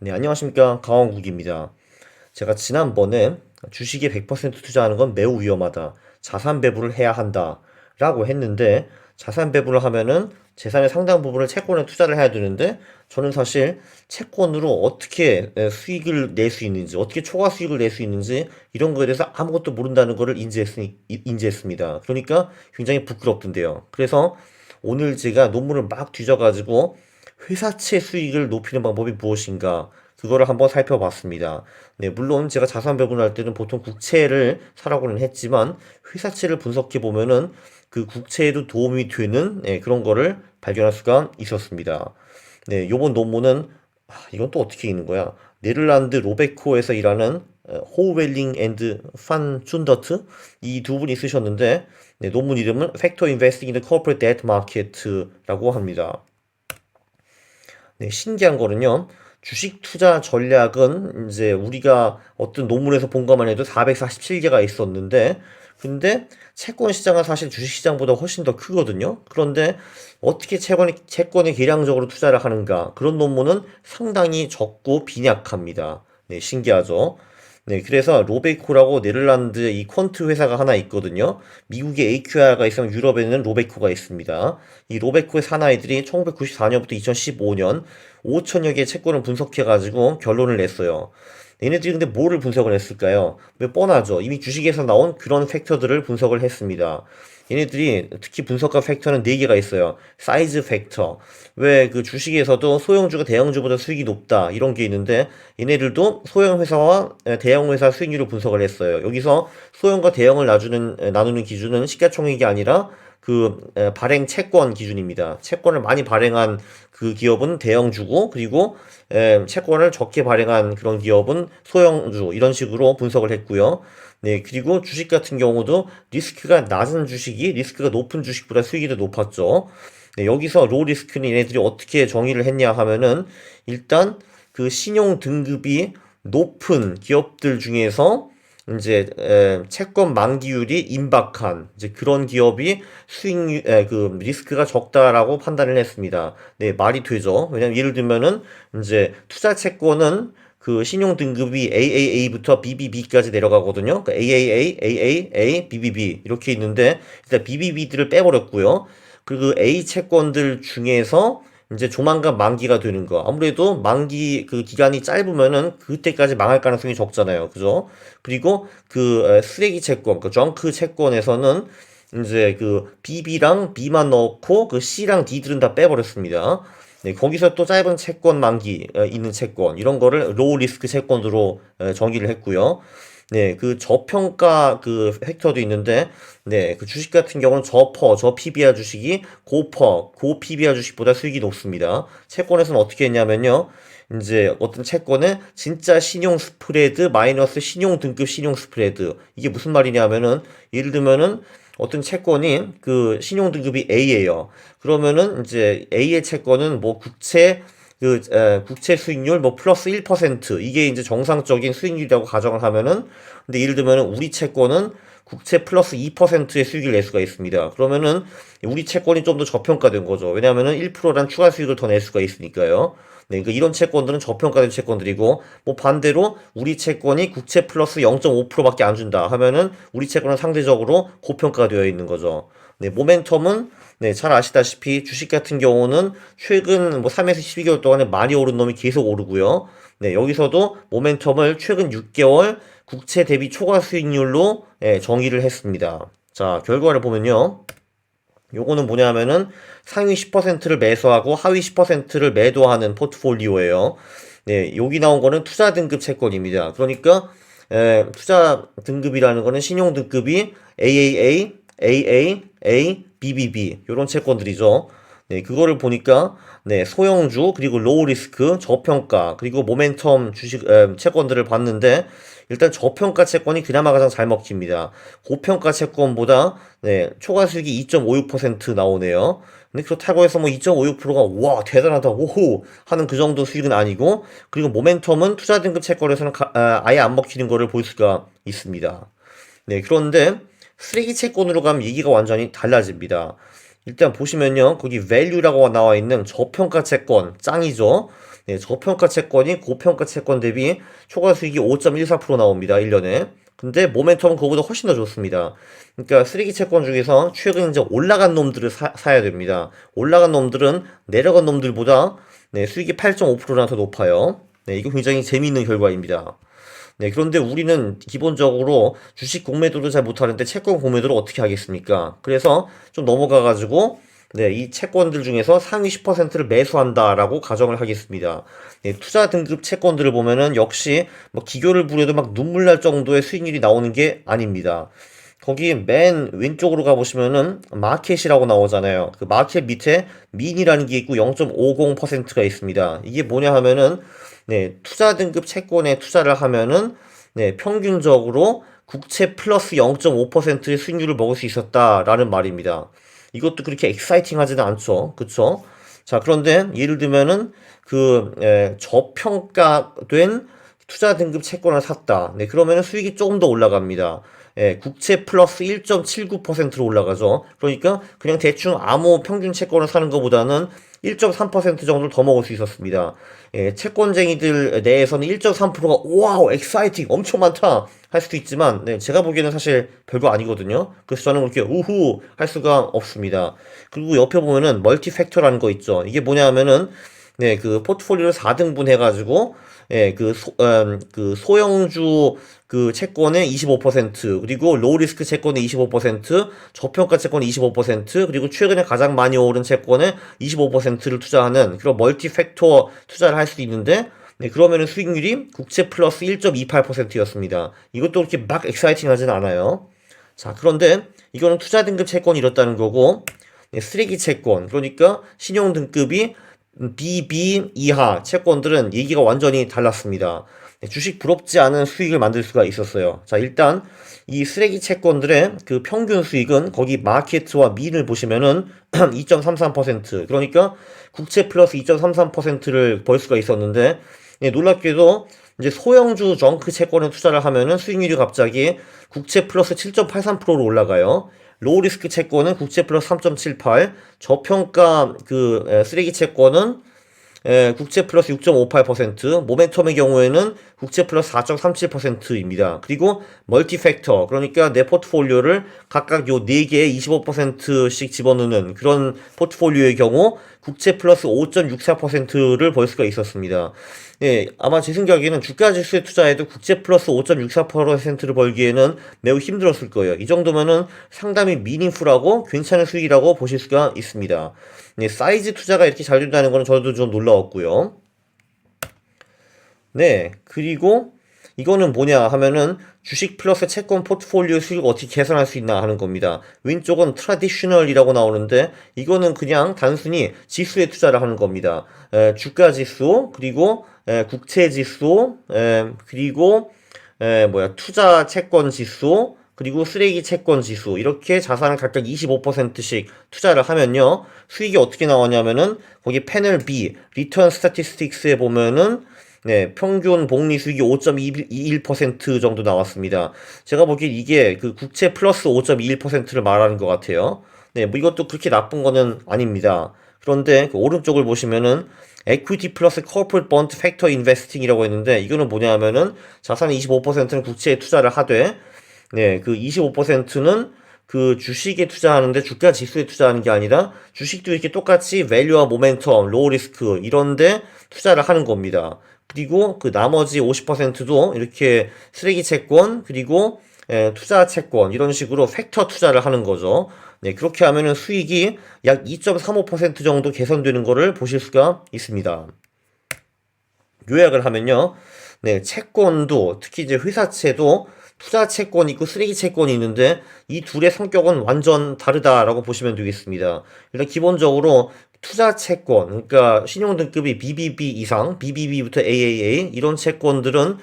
네, 안녕하십니까. 강원국입니다. 제가 지난번에 주식에 100% 투자하는 건 매우 위험하다. 자산 배분을 해야 한다. 라고 했는데, 자산 배분을 하면은 재산의 상당 부분을 채권에 투자를 해야 되는데, 저는 사실 채권으로 어떻게 수익을 낼 수 있는지, 어떻게 초과 수익을 낼 수 있는지, 이런 거에 대해서 아무것도 모른다는 거를 인지했습니다. 그러니까 굉장히 부끄럽던데요. 그래서 오늘 제가 논문을 막 뒤져가지고, 회사채 수익을 높이는 방법이 무엇인가? 그거를 한번 살펴봤습니다. 네, 물론 제가 자산 배분할 때는 보통 국채를 사라고는 했지만 회사채를 분석해 보면은 그 국채에도 도움이 되는 그런 거를 발견할 수가 있었습니다. 네, 요번 논문은 이건 또 어떻게 읽는 거야? 네덜란드 로베코에서 일하는 호웰링 앤드 판 춘더트 이 두 분이 쓰셨는데 네, 논문 이름은 Factor Investing in the Corporate Debt Market라고 합니다. 네, 신기한 거는요. 주식 투자 전략은 이제 우리가 어떤 논문에서 본 것만 해도 447개가 있었는데, 근데 채권 시장은 사실 주식 시장보다 훨씬 더 크거든요. 그런데 어떻게 채권에 계량적으로 투자를 하는가? 그런 논문은 상당히 적고 빈약합니다. 네, 신기하죠. 네, 그래서 로베코라고 네덜란드 이 퀀트 회사가 하나 있거든요. 미국에 AQR가 있으면 유럽에는 로베코가 있습니다. 이 로베코의 사나이들이 1994년부터 2015년 5천여 개의 채권을 분석해가지고 결론을 냈어요. 얘네들이 근데 뭐를 분석을 했을까요? 왜 뻔하죠. 이미 주식에서 나온 그런 팩터들을 분석을 했습니다. 얘네들이 특히 분석한 팩터는 4개가 있어요. 사이즈 팩터. 왜 그 주식에서도 소형주가 대형주보다 수익이 높다 이런 게 있는데 얘네들도 소형 회사와 대형 회사 수익률을 분석을 했어요. 여기서 소형과 대형을 나누는 기준은 시가총액이 아니라 발행 채권 기준입니다. 채권을 많이 발행한 그 기업은 대형주고 그리고 채권을 적게 발행한 그런 기업은 소형주 이런 식으로 분석을 했고요. 네, 그리고 주식 같은 경우도 리스크가 낮은 주식이 리스크가 높은 주식보다 수익이 더 높았죠. 네, 여기서 로 리스크는 얘네들이 어떻게 정의를 했냐 하면은 일단 그 신용 등급이 높은 기업들 중에서 이제 채권 만기율이 임박한 이제 그런 기업이 그 리스크가 적다라고 판단을 했습니다. 네, 말이 되죠. 왜냐면 예를 들면은 이제 투자 채권은 그 신용 등급이 AAA부터 BBB까지 내려가거든요. 그러니까 AAA, AAA, BBB 이렇게 있는데 일단 BBB들을 빼버렸고요. 그리고 그 A 채권들 중에서 이제 조만간 만기가 되는 거. 아무래도 만기 그 기간이 짧으면은 그때까지 망할 가능성이 적잖아요. 그죠? 그리고 쓰레기 채권, 그 정크 채권에서는 이제 그 BB랑 B만 넣고 그 C랑 D들은 다 빼버렸습니다. 네, 거기서 또 짧은 채권 만기 있는 채권 이런 거를 로우 리스크 채권으로 정의를 했고요. 네, 그 저평가 그 팩터도 있는데, 네, 그 주식 같은 경우는 저 PBR 주식이 고 PBR 주식보다 수익이 높습니다. 채권에서는 어떻게 했냐면요. 이제 어떤 채권의 진짜 신용 스프레드 마이너스 신용 등급 신용 스프레드. 이게 무슨 말이냐면은, 예를 들면은 어떤 채권이 그 신용 등급이 A예요. 그러면은 이제 A의 채권은 뭐 국채 수익률 뭐 플러스 1% 이게 이제 정상적인 수익률이라고 가정을 하면은 근데 예를 들면은 우리 채권은 국채 플러스 2%의 수익을 낼 수가 있습니다. 그러면은 우리 채권이 좀 더 저평가된 거죠. 왜냐하면은 1%란 추가 수익을 더 낼 수가 있으니까요. 네, 그러니까 이런 채권들은 저평가된 채권들이고 뭐 반대로 우리 채권이 국채 플러스 0.5%밖에 안 준다 하면은 우리 채권은 상대적으로 고평가되어 있는 거죠. 네, 모멘텀은 네, 잘 아시다시피 주식 같은 경우는 최근 뭐 3에서 12개월 동안에 많이 오른 놈이 계속 오르고요. 네, 여기서도 모멘텀을 최근 6개월 국채 대비 초과 수익률로 정의를 했습니다. 자, 결과를 보면요. 요거는 뭐냐면은 상위 10%를 매수하고 하위 10%를 매도하는 포트폴리오예요. 네, 여기 나온 거는 투자 등급 채권입니다. 그러니까 투자 등급이라는 거는 신용 등급이 AAA, AA, BBB 요런 채권들이죠. 네, 그거를 보니까 네, 소형주 그리고 로우 리스크, 저평가 그리고 모멘텀 채권들을 봤는데 일단 저평가 채권이 그나마 가장 잘 먹힙니다. 고평가 채권보다 네, 초과 수익이 2.56% 나오네요. 근데 그렇다고 해서 뭐 2.56%가 와 대단하다 오호 하는 그 정도 수익은 아니고 그리고 모멘텀은 투자 등급 채권에서는 아예 안 먹히는 거를 볼 수가 있습니다. 네, 그런데 쓰레기 채권으로 가면 얘기가 완전히 달라집니다. 일단 보시면요. 거기 value라고 나와 있는 저평가 채권 짱이죠. 네, 저평가 채권이 고평가 채권 대비 초과 수익이 5.14% 나옵니다. 1년에. 근데 모멘텀은 그거보다 훨씬 더 좋습니다. 그러니까 쓰레기 채권 중에서 최근 이제 올라간 놈들을 사야 됩니다. 올라간 놈들은 내려간 놈들보다 네, 수익이 8.5%나 더 높아요. 네, 이거 굉장히 재미있는 결과입니다. 네, 그런데 우리는 기본적으로 주식 공매도도 잘 못하는데 채권 공매도를 어떻게 하겠습니까? 그래서 좀 넘어가가지고 네, 이 채권들 중에서 상위 10%를 매수한다라고 가정을 하겠습니다. 네, 투자 등급 채권들을 보면은 역시 뭐 기교를 부려도 막 눈물 날 정도의 수익률이 나오는 게 아닙니다. 거기 맨 왼쪽으로 가보시면은 마켓이라고 나오잖아요. 그 마켓 밑에 민이라는 게 있고 0.50%가 있습니다. 이게 뭐냐 하면은 네, 투자 등급 채권에 투자를 하면은 네, 평균적으로 국채 플러스 0.5%의 수익률을 먹을 수 있었다라는 말입니다. 이것도 그렇게 엑사이팅하지는 않죠. 그쵸? 자, 그런데 예를 들면은 저평가된 투자 등급 채권을 샀다. 네, 그러면은 수익이 조금 더 올라갑니다. 예, 국채 플러스 1.79%로 올라가죠. 그러니까 그냥 대충 아무 평균 채권을 사는 것보다는 1.3% 정도를 더 먹을 수 있었습니다. 예, 채권쟁이들 내에서는 1.3%가 와우, 엑사이팅, 엄청 많다 할 수도 있지만 네, 제가 보기에는 사실 별거 아니거든요. 그래서 저는 그렇게 우후 할 수가 없습니다. 그리고 옆에 보면은 멀티 팩터라는 거 있죠. 이게 뭐냐 하면은 네, 그 포트폴리오를 4등분 해가지고 예, 그 소형주 그 채권의 25%, 그리고 로우리스크 채권의 25%, 저평가 채권의 25%, 그리고 최근에 가장 많이 오른 채권의 25%를 투자하는 그런 멀티팩터 투자를 할 수 있는데, 네, 그러면은 수익률이 국채 플러스 1.28%였습니다. 이것도 그렇게 막 엑사이팅 하진 않아요. 자, 그런데 이거는 투자 등급 채권이 이렇다는 거고, 네, 쓰레기 채권, 그러니까 신용 등급이 BB 이하 채권들은 얘기가 완전히 달랐습니다. 네, 주식 부럽지 않은 수익을 만들 수가 있었어요. 자, 일단 이 쓰레기 채권들의 그 평균 수익은 거기 마켓과 민을 보시면은 2.33% 그러니까 국채 플러스 2.33%를 벌 수가 있었는데 네, 놀랍게도 이제 소형주 정크 채권에 투자를 하면은 수익률이 갑자기 국채 플러스 7.83%로 올라가요. 로우리스크 채권은 국채 플러스 3.78, 저평가 쓰레기 채권은 국채 플러스 6.58%, 모멘텀의 경우에는 국채 플러스 4.37%입니다. 그리고 멀티팩터, 그러니까 내 포트폴리오를 각각 요 4개에 25%씩 집어넣는 그런 포트폴리오의 경우 국채 플러스 5.64%를 벌 수가 있었습니다. 예, 아마 제 생각에는 주가 지수에 투자해도 국채 플러스 5.64%를 벌기에는 매우 힘들었을 거예요. 이 정도면은 상당히 미닝풀하고 괜찮은 수익이라고 보실 수가 있습니다. 네, 사이즈 투자가 이렇게 잘 된다는 거는 저도 좀 놀라웠고요. 네, 그리고 이거는 뭐냐 하면은 주식 플러스 채권 포트폴리오 수익을 어떻게 계산할 수 있나 하는 겁니다. 왼쪽은 트라디셔널이라고 나오는데 이거는 그냥 단순히 지수에 투자를 하는 겁니다. 주가 지수, 그리고 국채 지수, 그리고 투자 채권 지수, 그리고 쓰레기 채권 지수 이렇게 자산을 각각 25%씩 투자를 하면요 수익이 어떻게 나오냐면은 거기 패널 B 리턴 스태티스틱스에 보면은 네, 평균 복리 수익이 5.21% 정도 나왔습니다. 제가 보기엔 이게 그 국채 플러스 5.21%를 말하는 것 같아요. 네, 뭐 이것도 그렇게 나쁜 거는 아닙니다. 그런데 그 오른쪽을 보시면은 에퀴티 플러스 코퍼레이트 번드 팩터 인베스팅이라고 했는데 이거는 뭐냐면은 자산의 25%는 국채에 투자를 하되 네, 그 25%는 그 주식에 투자하는데 주가 지수에 투자하는 게 아니라 주식도 이렇게 똑같이 밸류와 모멘텀, 로우 리스크 이런데 투자를 하는 겁니다. 그리고 그 나머지 50%도 이렇게 쓰레기 채권 그리고 투자 채권 이런 식으로 팩터 투자를 하는 거죠. 네, 그렇게 하면은 수익이 약 2.35% 정도 개선되는 거를 보실 수가 있습니다. 요약을 하면요. 네, 채권도 특히 이제 회사채도 투자 채권이 있고 쓰레기 채권이 있는데 이 둘의 성격은 완전 다르다라고 보시면 되겠습니다. 일단 기본적으로 투자 채권, 그러니까 신용 등급이 BBB 이상, BBB부터 AAA 이런 채권들은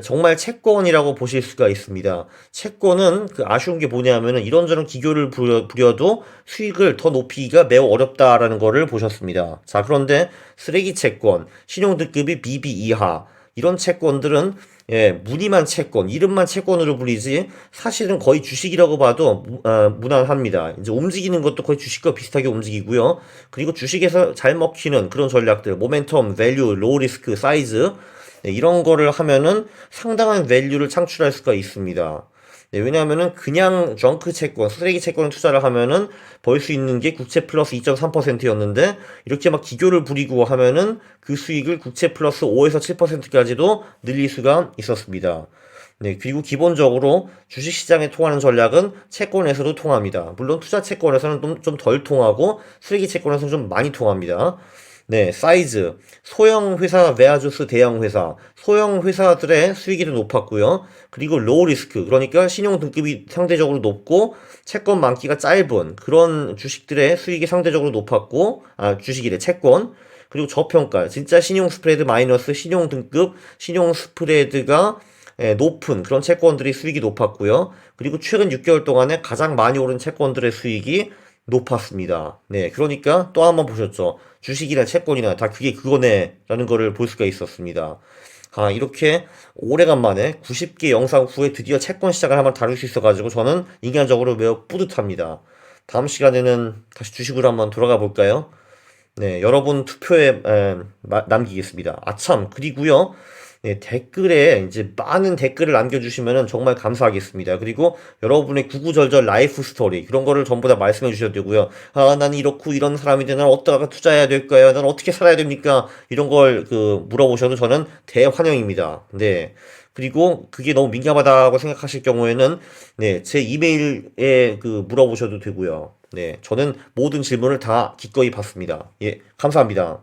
정말 채권이라고 보실 수가 있습니다. 채권은 그 아쉬운 게 뭐냐면은 이런저런 기교를 부려도 수익을 더 높이기가 매우 어렵다라는 거를 보셨습니다. 자, 그런데 쓰레기 채권, 신용 등급이 BB 이하, 이런 채권들은 무늬만 채권, 이름만 채권으로 불리지 사실은 거의 주식이라고 봐도 무난합니다. 이제 움직이는 것도 거의 주식과 비슷하게 움직이고요. 그리고 주식에서 잘 먹히는 그런 전략들, 모멘텀, 밸류, 로우 리스크, 사이즈 이런 거를 하면은 상당한 밸류를 창출할 수가 있습니다. 왜냐하면은 그냥 정크 채권, 쓰레기 채권에 투자를 하면은 벌 수 있는 게 국채 플러스 2.3%였는데 이렇게 막 기교를 부리고 하면은 그 수익을 국채 플러스 5에서 7%까지도 늘릴 수가 있었습니다. 네, 그리고 기본적으로 주식시장에 통하는 전략은 채권에서도 통합니다. 물론 투자 채권에서는 좀 덜 통하고 쓰레기 채권에서는 좀 많이 통합니다. 네, 사이즈. 소형 회사 vs 대형 회사. 소형 회사들의 수익이 더 높았고요. 그리고 로우 리스크. 그러니까 신용 등급이 상대적으로 높고 채권 만기가 짧은 그런 주식들의 수익이 상대적으로 높았고, 주식이래, 채권. 그리고 저평가. 진짜 신용 스프레드 마이너스 신용 등급, 신용 스프레드가 높은 그런 채권들이 수익이 높았고요. 그리고 최근 6개월 동안에 가장 많이 오른 채권들의 수익이 높았습니다. 네, 그러니까 또 한 번 보셨죠. 주식이나 채권이나 다 그게 그거네 라는 거를 볼 수가 있었습니다. 이렇게 오래간만에 90개 영상 후에 드디어 채권 시장을 한번 다룰 수 있어가지고 저는 인간적으로 매우 뿌듯합니다. 다음 시간에는 다시 주식으로 한번 돌아가 볼까요? 네, 여러분 투표에 남기겠습니다. 참, 그리고요. 네, 댓글에 이제 많은 댓글을 남겨주시면 정말 감사하겠습니다. 그리고 여러분의 구구절절 라이프 스토리 그런 거를 전부 다 말씀해 주셔도 되고요. 나는 이렇고 이런 사람인데 난 어디다가 투자해야 될까요? 난 어떻게 살아야 됩니까? 이런 걸 물어보셔도 저는 대환영입니다. 네. 그리고 그게 너무 민감하다고 생각하실 경우에는 네, 제 이메일에 물어보셔도 되고요. 네, 저는 모든 질문을 다 기꺼이 받습니다. 예, 감사합니다.